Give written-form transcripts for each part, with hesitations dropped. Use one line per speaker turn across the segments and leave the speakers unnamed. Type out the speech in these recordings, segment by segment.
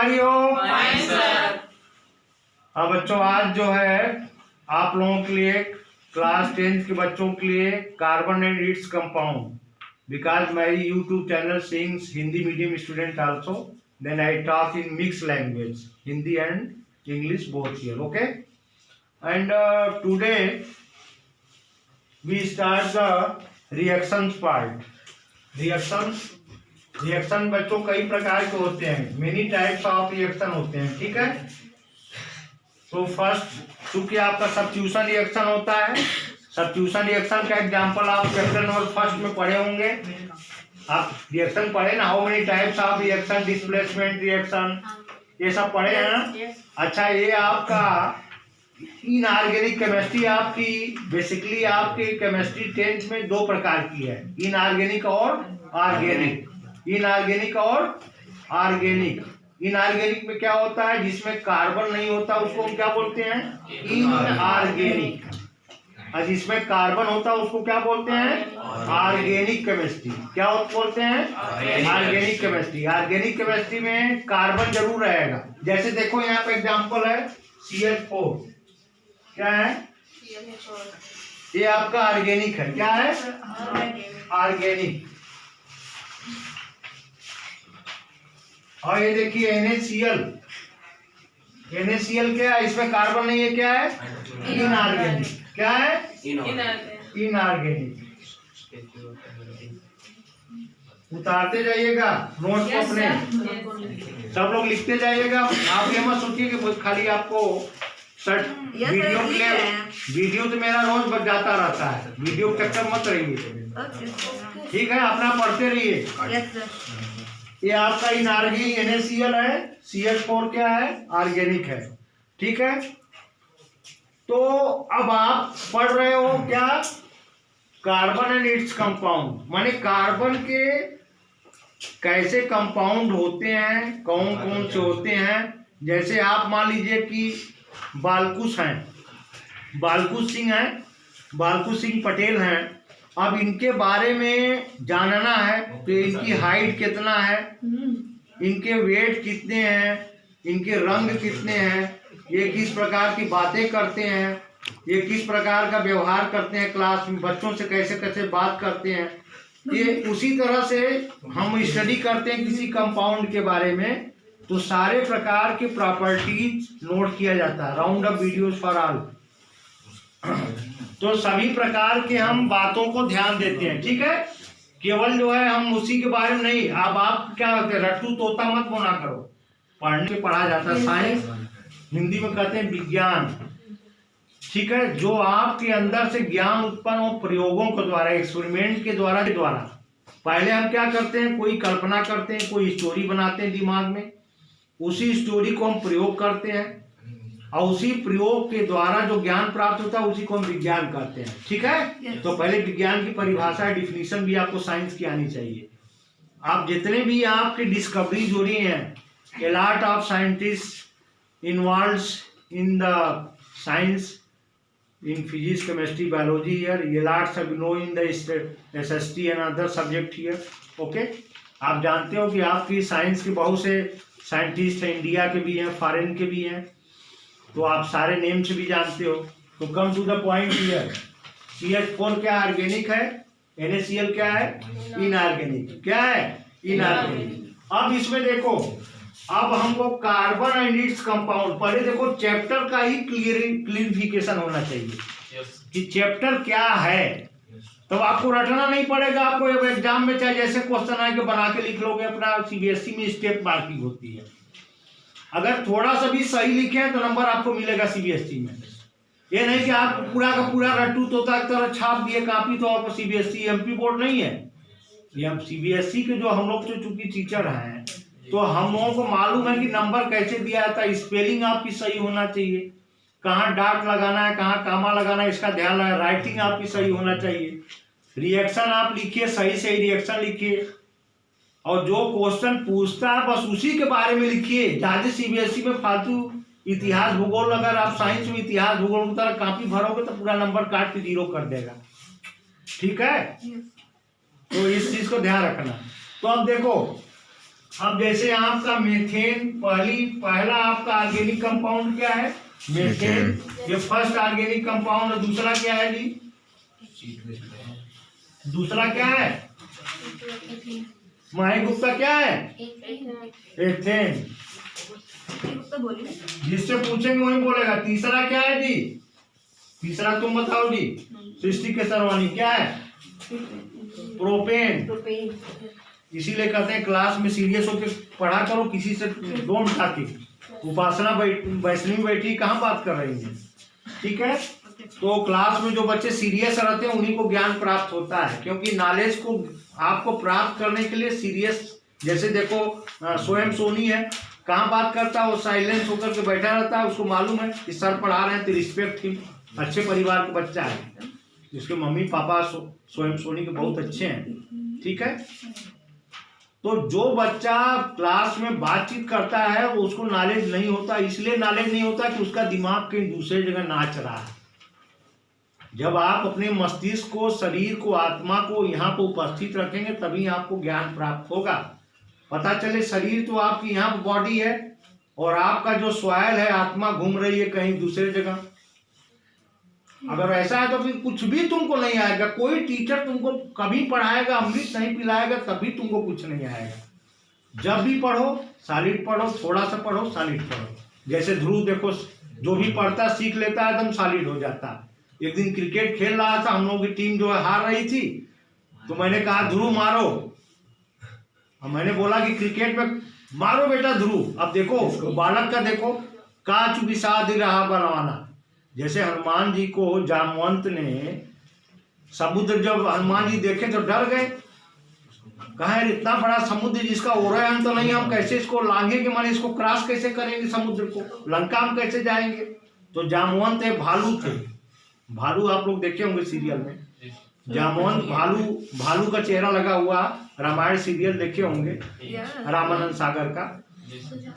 Are you?
Fine sir.
हाँ बच्चों, आज जो है आप लोगों के लिए क्लास 10th के बच्चों के लिए carbon and its compound, because my YouTube channel sings Hindi medium student also, then I talk in mix language, Hindi and English both here, okay? And today we start the reactions part. Reaction बच्चों कई प्रकार के होते हैं, many types of reaction होते हैं, ठीक है? तो फर्स्ट, चूंकि आपका सब्स्टिट्यूशन रिएक्शन होता है, सब्स्टिट्यूशन रिएक्शन का एग्जांपल आप चैप्टर नंबर फर्स्ट में पढ़े होंगे। आप रिएक्शन पढ़े ना, how many types of reaction, displacement reaction, ये सब पढ़े हैं ना? अच्छा, ये आपका इनऑर्गेनिक केमिस्ट्री आपकी बेसिकली आपकी केमिस्ट्री 10th में दो प्रकार की है, इनऑर्गेनिक और ऑर्गेनिक। इनऑर्गेनिक और ऑर्गेनिक। इनऑर्गेनिक में क्या होता है, जिसमें कार्बन नहीं होता उसको हम क्या बोलते हैं? इनऑर्गेनिक। और जिसमें कार्बन होता है उसको क्या बोलते हैं? Organic chemistry. क्या बोलते हैं? Organic chemistry. ऑर्गेनिक केमिस्ट्री में कार्बन जरूर रहेगा। जैसे देखो यहाँ पे एग्जांपल है CH4, क्या है? ये आपका ऑर्गेनिक है। क्या है? ऑर्गेनिक। और ये देखिए NaCl। NaCl क्या है? इसमें कार्बन नहीं है, क्या है? इनऑर्गेनिक। क्या है? इनऑर्गेनिक। उतारते जाइएगा नोट को अपने, सब लोग लिखते जाइएगा। आप ये मत सोचिए कि खाली आपको वीडियो के लिए, वीडियो तो मेरा रोज बच जाता रहता है, वीडियो के चक्कर मत रहिए, ठीक है? अपना पढ़ते रहिए। ये आपका इनऑर्गेनिक NaCl है, CH4 क्या है? ऑर्गेनिक है, ठीक है? तो अब आप पढ़ रहे हो क्या? कार्बन एंड इट्स कंपाउंड, माने कार्बन के कैसे कंपाउंड होते हैं, कौन कौन से होते हैं। जैसे आप मान लीजिए कि बालकुश हैं, बालकुश सिंह हैं, बालकुश सिंह पटेल हैं। अब इनके बारे में जानना है तो इनकी हाइट कितना है, इनके वेट कितने हैं, इनके रंग कितने हैं, ये किस प्रकार की बातें करते हैं, ये किस प्रकार का व्यवहार करते हैं, क्लास में बच्चों से कैसे कैसे बात करते हैं, ये उसी तरह से हम स्टडी करते हैं किसी कंपाउंड के बारे में। तो सारे प्रकार के प्रॉपर्टीज नोट किया जाता है। Round up videos for all. तो सभी प्रकार के हम बातों को ध्यान देते हैं, ठीक है? केवल जो है हम उसी के बारे में नहीं। अब आप क्या होते हैं, रट्टू तोता मत बोना करो। पढ़ने में पढ़ा जाता है साइंस, हिंदी में कहते हैं विज्ञान, ठीक है? जो आपके अंदर से ज्ञान उत्पन्न हो प्रयोगों के द्वारा, एक्सपेरिमेंट के द्वारा पहले हम क्या करते हैं, कोई कल्पना करते हैं, कोई स्टोरी बनाते हैं दिमाग में, उसी स्टोरी को हम प्रयोग करते हैं और उसी प्रयोग के द्वारा जो ज्ञान प्राप्त होता है उसी को हम विज्ञान कहते हैं, ठीक है? तो पहले विज्ञान की परिभाषा, डिफिनीशन भी आपको साइंस की आनी चाहिए। आप जितने भी आपकी डिस्कवरीज हो रही हैं, a lot of scientists involved in the science, in physics, chemistry, biology here, a lot of know in the SST and other subject here, okay? आप जानते हो कि आपकी साइंस के बहुत से साइंटिस्ट हैं, इंडिया के भी हैं, फॉरेन के भी हैं, तो आप सारे नेम से भी जानते हो। तो come to the point here, CH4 क्या ऑर्गेनिक है, NaCl क्या है? इनऑर्गेनिक। क्या है? इनऑर्गेनिक। अब इसमें देखो, अब हमको कार्बन एंड इट्स कंपाउंड, पहले देखो चैप्टर का ही क्लियरिफिकेशन होना चाहिए कि चैप्टर क्या है। तो आपको रटना नहीं पड़ेगा, आपको एग्जाम में चाहे जैसे क्वेश्चन आए के बना के लिख लोगे। अपना CBSE में स्टेप मार्किंग होती है, अगर थोड़ा सा भी सही लिखे तो नंबर आपको मिलेगा CBSE में। ये नहीं कि आप पूरा का पूरा रट्टू तोता की तरह छाप दिए कापी, तो आपको CBSE MP बोर्ड नहीं है। ये हम CBSE के जो हम लोग जो चूंकि टीचर हैं, तो हम लोगों को मालूम है कि नंबर कैसे दिया जाता है। स्पेलिंग आपकी सही होना चाहिए, कहाँ डॉट लगाना है, कहाँ कामा लगाना है, इसका ध्यान रखना। राइटिंग आपकी सही होना चाहिए। रिएक्शन आप लिखिए, सही सही रिएक्शन लिखिए, और जो क्वेश्चन पूछता है बस उसी के बारे में लिखिए। ज़्यादा CBSE में फालतू इतिहास भूगोल, अगर आप साइंस में इतिहास भूगोल की तरह कापी भरोगे तो पूरा नंबर काट के 0 कर देगा, ठीक है? तो इस चीज को ध्यान रखना। तो अब देखो अब जैसे आपका मीथेन पहला आपका ऑर्गेनिक कंपाउंड क्या है? मीथेन। ये फर्स्ट ऑर्गेनिक कंपाउंड। दूसरा क्या है जी? दूसरा क्या है? माही गुप्ता क्या है? एथेन। जिससे पूछेंगे वही बोलेगा। तीसरा क्या है जी? तीसरा तुम बताओ जी। सृष्टि के सरवानी क्या है? प्रोपेन। इसीलिए कहते हैं क्लास में सीरियस होकर पढ़ा करो, किसी से डोंट टॉकिंग। उपासना वैष्णवी बैठी कहाँ बात कर रही है, ठीक है? तो क्लास में जो बच्चे सीरियस रहते हैं उन्हीं को ज्ञान प्राप्त होता है, क्योंकि नॉलेज को आपको प्राप्त करने के लिए सीरियस, जैसे देखो स्वयं सोनी है, कहाँ बात करता है, वो साइलेंस होकर के बैठा रहता है, उसको मालूम है कि सर पढ़ा रहे हैं तो रिस्पेक्ट थी, अच्छे परिवार का बच्चा है, इसके मम्मी पापा स्वयं सोनी के बहुत अच्छे हैं, ठीक है? तो जो बच्चा क्लास में बातचीत करता है वो उसको नॉलेज नहीं होता, इसलिए नॉलेज नहीं होता कि उसका दिमाग कहीं दूसरे जगह नाच रहा है। जब आप अपने मस्तिष्क को, शरीर को, आत्मा को यहाँ पर उपस्थित रखेंगे तभी आपको ज्ञान प्राप्त होगा। पता चले शरीर तो आपकी यहाँ बॉडी है और आपका जो स्वयल है, आत्मा घूम रही है कहीं दूसरे जगह। अगर ऐसा है तो फिर कुछ भी तुमको नहीं आएगा, कोई टीचर तुमको कभी पढ़ाएगा, अमृत नहीं पिलाएगा, तभी तुमको कुछ नहीं आएगा। जब भी पढ़ो सॉलिड पढ़ो, थोड़ा सा पढ़ो सॉलिड पढ़ो। जैसे ध्रुव देखो, जो भी पढ़ता सीख लेता है, एकदम सॉलिड हो जाता है। एक दिन क्रिकेट खेल रहा था, हम लोगों की टीम जो है हार रही थी, तो मैंने कहा ध्रुव मारो। अब मैंने बोला कि क्रिकेट में मारो बेटा ध्रुव। अब देखो बालक का देखो, काच विषाद रहा बनवाना। जैसे हनुमान जी को जामवंत ने, समुद्र जब हनुमान जी देखे तो डर गए, कहा इतना बड़ा समुद्र जिसका ओरायन तो नहीं, हम कैसे इसको लांघेंगे, माने इसको क्रॉस कैसे करेंगे समुद्र को, लंका हम कैसे जाएंगे? तो जामवंत है, भालू थे। भालू आप लोग देखे होंगे सीरियल में, जामवंत भालू का चेहरा लगा हुआ, रामायण सीरियल देखे होंगे रामानंद सागर का।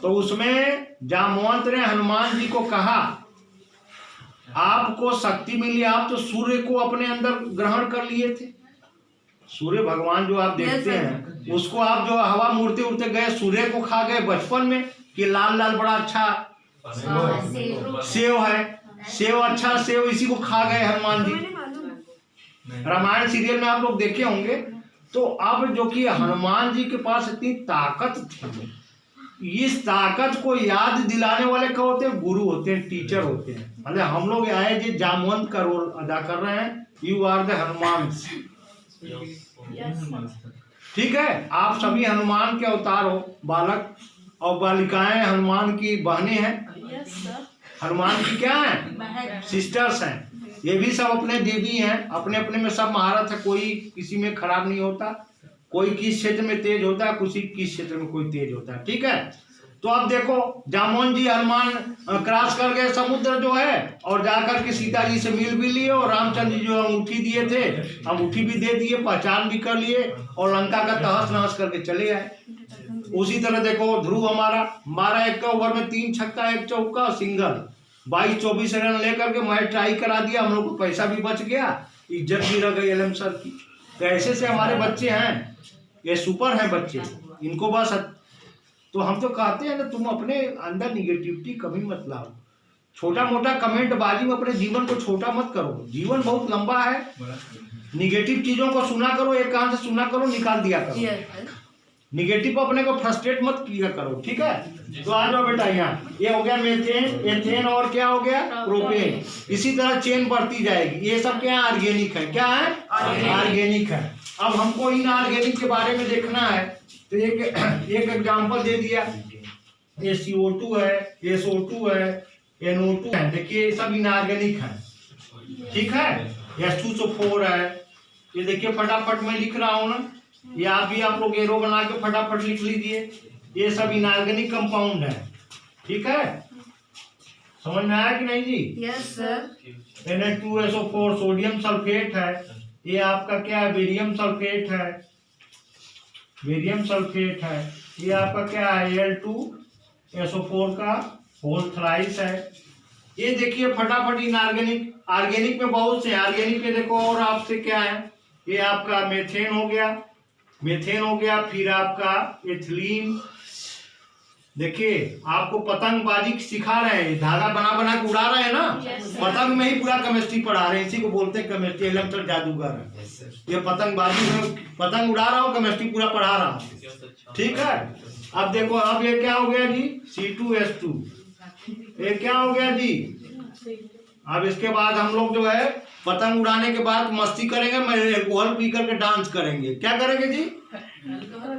तो उसमें जामवंत ने हनुमान जी को कहा आपको शक्ति मिली, आप तो सूर्य को अपने अंदर ग्रहण कर लिए थे। सूर्य भगवान जो आप देखते हैं उसको आप जो हवा मुड़ते उड़ते गए, सूर्य को खा गए बचपन में कि लाल लाल बड़ा अच्छा सेव है, सेव अच्छा सेव, इसी को खा गए हनुमान जी। रामायण सीरियल में आप लोग देखे होंगे। तो अब जो कि हनुमान जी के पास इतनी ताकत थी, इस ताकत को याद दिलाने वाले क्या होते हैं? गुरु होते हैं, टीचर होते हैं। मतलब हम लोग आए जो जामवंत का रोल अदा कर रहे हैं, यू आर द हनुमान, ठीक है? आप सभी हनुमान के अवतार हो, बालक और बालिकाएं हनुमान की बहनें हैं, हनुमान की क्या है? सिस्टर्स हैं। ये भी सब अपने देवी हैं, अपने अपने में सब महारत है, कोई किसी में खराब नहीं होता। कोई किस क्षेत्र में तेज होता है, किसी किस क्षेत्र में कोई तेज होता है, ठीक है? तो अब देखो जामवंत जी हनुमान क्रॉस कर गए समुद्र जो है, और जाकर के सीता जी से मिल भी लिए, और रामचंद्र जी जो अंगूठी दिए थे अंगूठी भी दे दिए, पहचान भी कर लिए, और लंका का तहस नहस करके चले आए। उसी तरह देखो ध्रुव हमारा एक ओवर में 3 छक्का 1 चौका सिंगल 22-24 रन लेकर के मैच ट्राई करा दिया। हम लोग को पैसा भी बच गया, इज्जत भी रह गई एलएम सर की। तो ऐसे से हमारे बच्चे हैं, ये सुपर हैं बच्चे, इनको बस। तो हम तो कहते हैं ना, तुम अपने अंदर निगेटिविटी कभी मत लाओ, छोटा मोटा कमेंट बाजी में अपने जीवन को छोटा मत करो। जीवन बहुत लंबा है, निगेटिव चीजों को सुना करो, एक कान से सुना करो, निकाल दिया करो। निगेटिव अपने को फ्रस्ट्रेट मत किया करो, ठीक है? तो आ जाओ बेटा यहाँ, ये हो गया मीथेन, एथेन और क्या हो गया? प्रोपेन। इसी तरह चेन बढ़ती जाएगी। ये सब क्या है? ऑर्गेनिक है। क्या है? ऑर्गेनिक है। अब हमको इन ऑर्गेनिक के बारे में देखना है, तो एक एग्जांपल दे दिया, ये CO2 है, SO2 है, NO2 है। देखिए ये सब इनऑर्गेनिक है, ठीक है? H2SO4 है। ये देखिए फटाफट मैं लिख रहा हूँ ना, ये आप लोग एरो बना के फटाफट लिख लीजिए। ये सब इनऑर्गेनिक कंपाउंड है, ठीक है? समझ में आया कि नहीं जी? Yes sir. Na2SO4 sodium sulphate है। ये आपका क्या है? बेरियम सल्फेट है, बेरियम सल्फेट है। ये आपका क्या है? Al2SO4 का होल थ्राइस है। ये देखिए फटाफट इनऑर्गेनिक, ऑर्गेनिक में बहुत से ऑर्गेनिक में देखो, और आपसे क्या है? ये आपका मीथेन हो गया, मीथेन हो गया, फिर आपका एथिलीन, देखिए आपको पतंगबाजी सिखा रहे हैं, धागा बना बना के उड़ा रहे हैं ना, पतंग में ही पूरा केमिस्ट्री पढ़ा रहे हैं। इसी को बोलते हैं केमिस्ट्री, इलेक्ट्रिक जादूगर है ये। पतंगबाजी में पतंग उड़ा रहा हूँ, केमिस्ट्री पूरा पढ़ा रहा हूँ, ठीक है। अब देखो, अब ये क्या हो गया जी, C2H2, ये क्या हो गया जी। अब इसके बाद हम लोग जो है पतंग उड़ाने के बाद मस्ती करेंगे, मैं अल्कोहल पी करके डांस करेंगे। क्या करेंगे जी,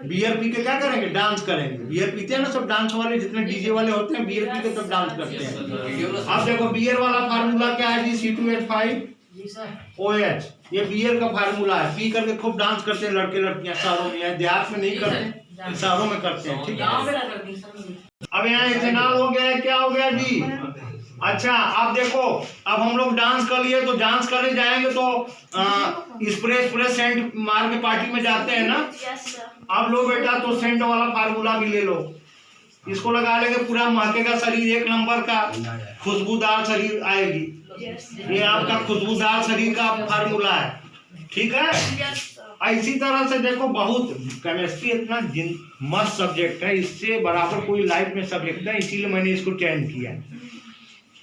बियर पी के क्या करेंगे, डांस करेंगे। बियर पीते हैं ना सब डांस वाले, जितने डीजे वाले होते हैं बियर पी के सब डांस करते हैं। अब देखो बियर वाला फार्मूला क्या है जी, C2H5OH, ये बियर का फार्मूला है। पी करके खूब डांस करते हैं लड़के लड़कियां शहरों में, देहात में नहीं करते, शहरों में करते हैं, ठीक है। अब यहाँ इथेनॉल हो गया है, क्या हो गया जी। अच्छा अब देखो, अब हम लोग डांस कर लिए, तो डांस करने जाएंगे तो स्प्रे सेंट मार के पार्टी में जाते हैं ना। अब लो बेटा, तो सेंट वाला फार्मूला भी ले लो, इसको लगा लेंगे, पूरा महकेगा शरीर, एक नंबर का खुशबूदार शरीर आएगी। ये आपका खुशबूदार शरीर का फार्मूला है, ठीक है। इसी तरह से देखो, बहुत केमिस्ट्री इतना मस्त सब्जेक्ट है, इससे बराबर कोई लाइफ में सब्जेक्ट है, इसीलिए मैंने इसको चयन किया।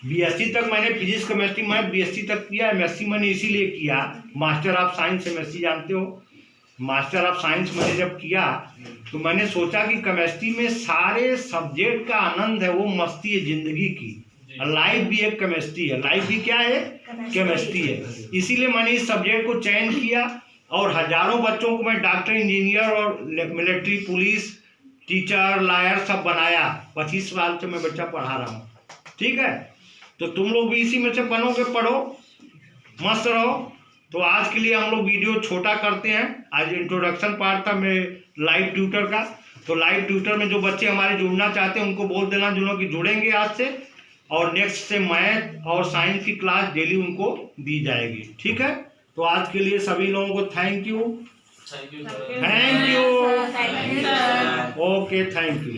BSc तक मैंने फिजिक्स केमिस्ट्री मैथ BSc तक किया। MSc मैंने इसीलिए किया, मास्टर ऑफ साइंस MSc जानते हो, मास्टर ऑफ साइंस मैंने जब किया तो मैंने सोचा कि केमिस्ट्री में सारे सब्जेक्ट का आनंद है, वो मस्ती है जिंदगी की। लाइफ भी एक केमिस्ट्री है, लाइफ भी क्या है, केमिस्ट्री है। इसीलिए मैंने इस सब्जेक्ट को चयन किया और हजारों बच्चों को मैं डॉक्टर, इंजीनियर और मिलिट्री, पुलिस, टीचर, लॉयर सब बनाया। 25 साल से मैं बच्चा पढ़ा रहा हूँ, ठीक है। तो तुम लोग भी इसी में से बनोगे, पढ़ो, मस्त रहो। तो आज के लिए हम लोग वीडियो छोटा करते हैं। आज इंट्रोडक्शन पार्ट था मेरे लाइव ट्यूटर का। तो लाइव ट्यूटर में जो बच्चे हमारे जुड़ना चाहते हैं उनको बोल देना, जो लोग जुड़ेंगे आज से, और नेक्स्ट से मैथ और साइंस की क्लास डेली उनको दी जाएगी, ठीक है। तो आज के लिए सभी लोगों को thank you, okay, thank you.